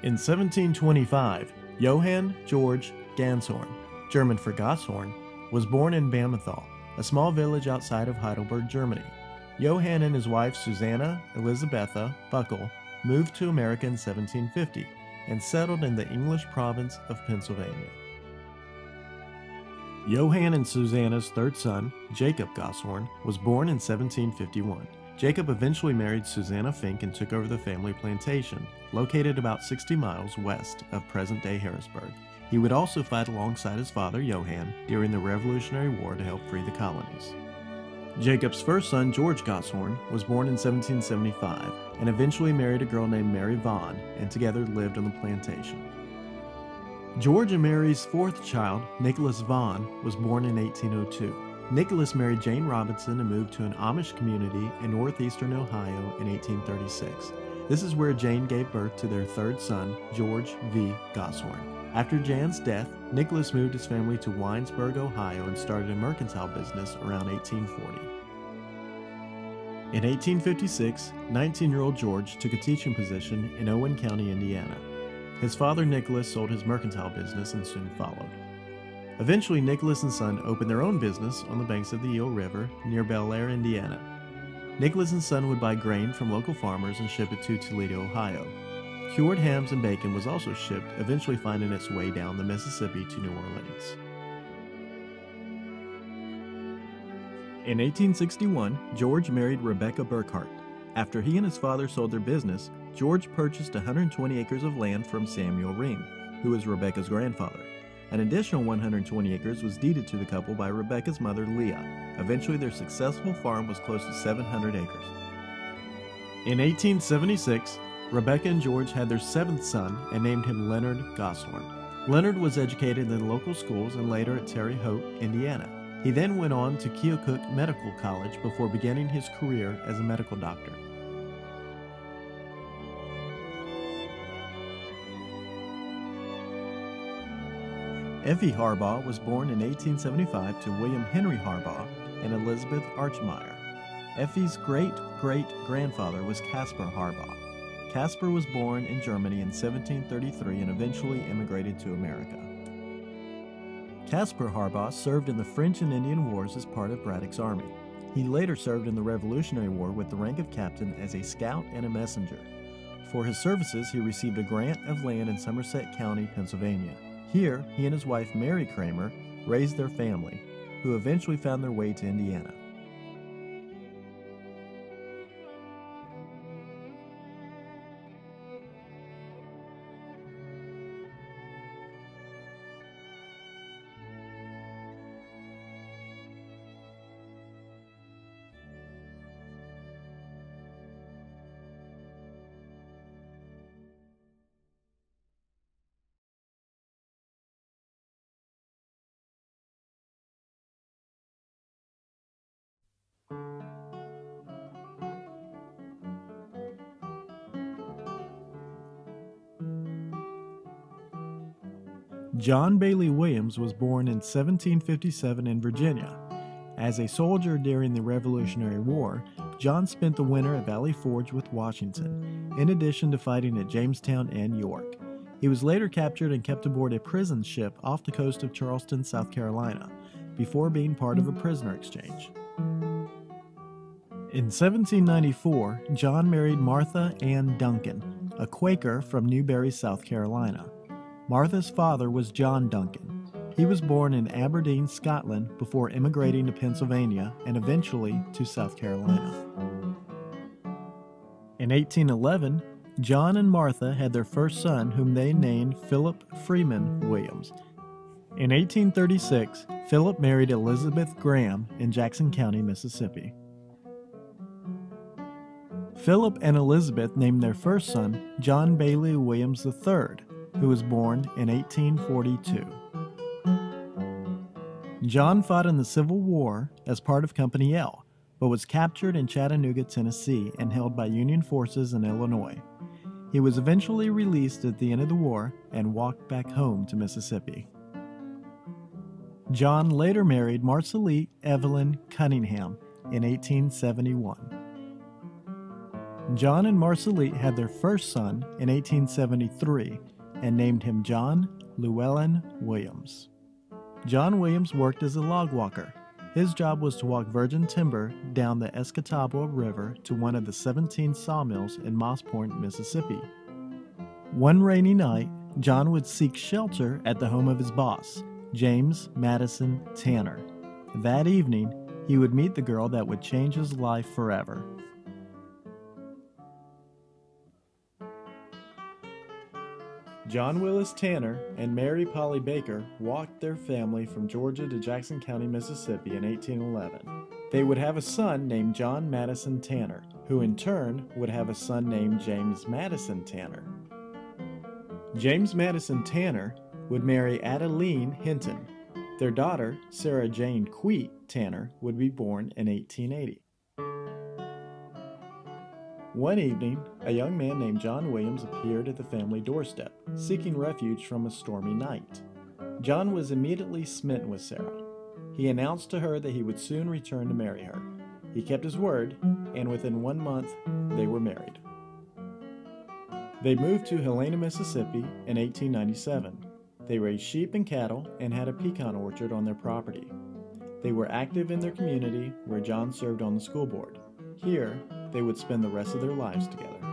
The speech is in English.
In 1725, Johann Georg Goshorn, German for Goshorn, was born in Bammenthal, a small village outside of Heidelberg, Germany. Johann and his wife Susanna Elisabetha Buckle moved to America in 1750 and settled in the English province of Pennsylvania. Johann and Susanna's third son, Jacob Goshorn, was born in 1751. Jacob eventually married Susanna Fink and took over the family plantation, located about 60 miles west of present-day Harrisburg. He would also fight alongside his father, Johann, during the Revolutionary War to help free the colonies. Jacob's first son, George Goshorn, was born in 1775 and eventually married a girl named Mary Vaughan, and together lived on the plantation. George and Mary's fourth child, Nicholas Vaughan, was born in 1802. Nicholas married Jane Robinson and moved to an Amish community in northeastern Ohio in 1836. This is where Jane gave birth to their third son, George V. Goshorn. After Jan's death, Nicholas moved his family to Winesburg, Ohio, and started a mercantile business around 1840. In 1856, 19-year-old George took a teaching position in Owen County, Indiana. His father, Nicholas, sold his mercantile business and soon followed. Eventually, Nicholas and son opened their own business on the banks of the Eel River near Bel Air, Indiana. Nicholas and son would buy grain from local farmers and ship it to Toledo, Ohio. Cured hams and bacon was also shipped, eventually finding its way down the Mississippi to New Orleans. In 1861, George married Rebecca Burkhart. After he and his father sold their business, George purchased 120 acres of land from Samuel Ring, who was Rebecca's grandfather. An additional 120 acres was deeded to the couple by Rebecca's mother, Leah. Eventually, their successful farm was close to 700 acres. In 1876, Rebecca and George had their seventh son and named him Leonard Goshorn. Leonard was educated in the local schools and later at Terre Haute, Indiana. He then went on to Keokuk Medical College before beginning his career as a medical doctor. Effie Harbaugh was born in 1875 to William Henry Harbaugh and Elizabeth Archmeyer. Effie's great-great-grandfather was Caspar Harbaugh. Caspar was born in Germany in 1733 and eventually immigrated to America. Caspar Harbaugh served in the French and Indian Wars as part of Braddock's army. He later served in the Revolutionary War with the rank of captain as a scout and a messenger. For his services, he received a grant of land in Somerset County, Pennsylvania. Here, he and his wife, Mary Kramer, raised their family, who eventually found their way to Indiana. John Bailey Williams was born in 1757 in Virginia. As a soldier during the Revolutionary War, John spent the winter at Valley Forge with Washington, in addition to fighting at Jamestown and York. He was later captured and kept aboard a prison ship off the coast of Charleston, South Carolina, before being part of a prisoner exchange. In 1794, John married Martha Ann Duncan, a Quaker from Newberry, South Carolina. Martha's father was John Duncan. He was born in Aberdeen, Scotland, before immigrating to Pennsylvania and eventually to South Carolina. In 1811, John and Martha had their first son, whom they named Philip Freeman Williams. In 1836, Philip married Elizabeth Graham in Jackson County, Mississippi. Philip and Elizabeth named their first son John Bailey Williams III, who was born in 1842. John fought in the Civil War as part of Company L, but was captured in Chattanooga, Tennessee, and held by Union forces in Illinois. He was eventually released at the end of the war and walked back home to Mississippi. John later married Marceline Evelyn Cunningham in 1871. John and Marcelite had their first son in 1873 and named him John Llewellyn Williams. John Williams worked as a log walker. His job was to walk virgin timber down the Escatawba River to one of the 17 sawmills in Moss Point, Mississippi. One rainy night, John would seek shelter at the home of his boss, James Madison Tanner. That evening, he would meet the girl that would change his life forever. John Willis Tanner and Mary Polly Baker walked their family from Georgia to Jackson County, Mississippi in 1811. They would have a son named John Madison Tanner, who in turn would have a son named James Madison Tanner. James Madison Tanner would marry Adeline Hinton. Their daughter, Sarah Jane Queet Tanner, would be born in 1880. One evening, a young man named John Williams appeared at the family doorstep, seeking refuge from a stormy night. John was immediately smitten with Sarah. He announced to her that he would soon return to marry her. He kept his word, and within 1 month, they were married. They moved to Helena, Mississippi in 1897. They raised sheep and cattle and had a pecan orchard on their property. They were active in their community where John served on the school board. Here, they would spend the rest of their lives together.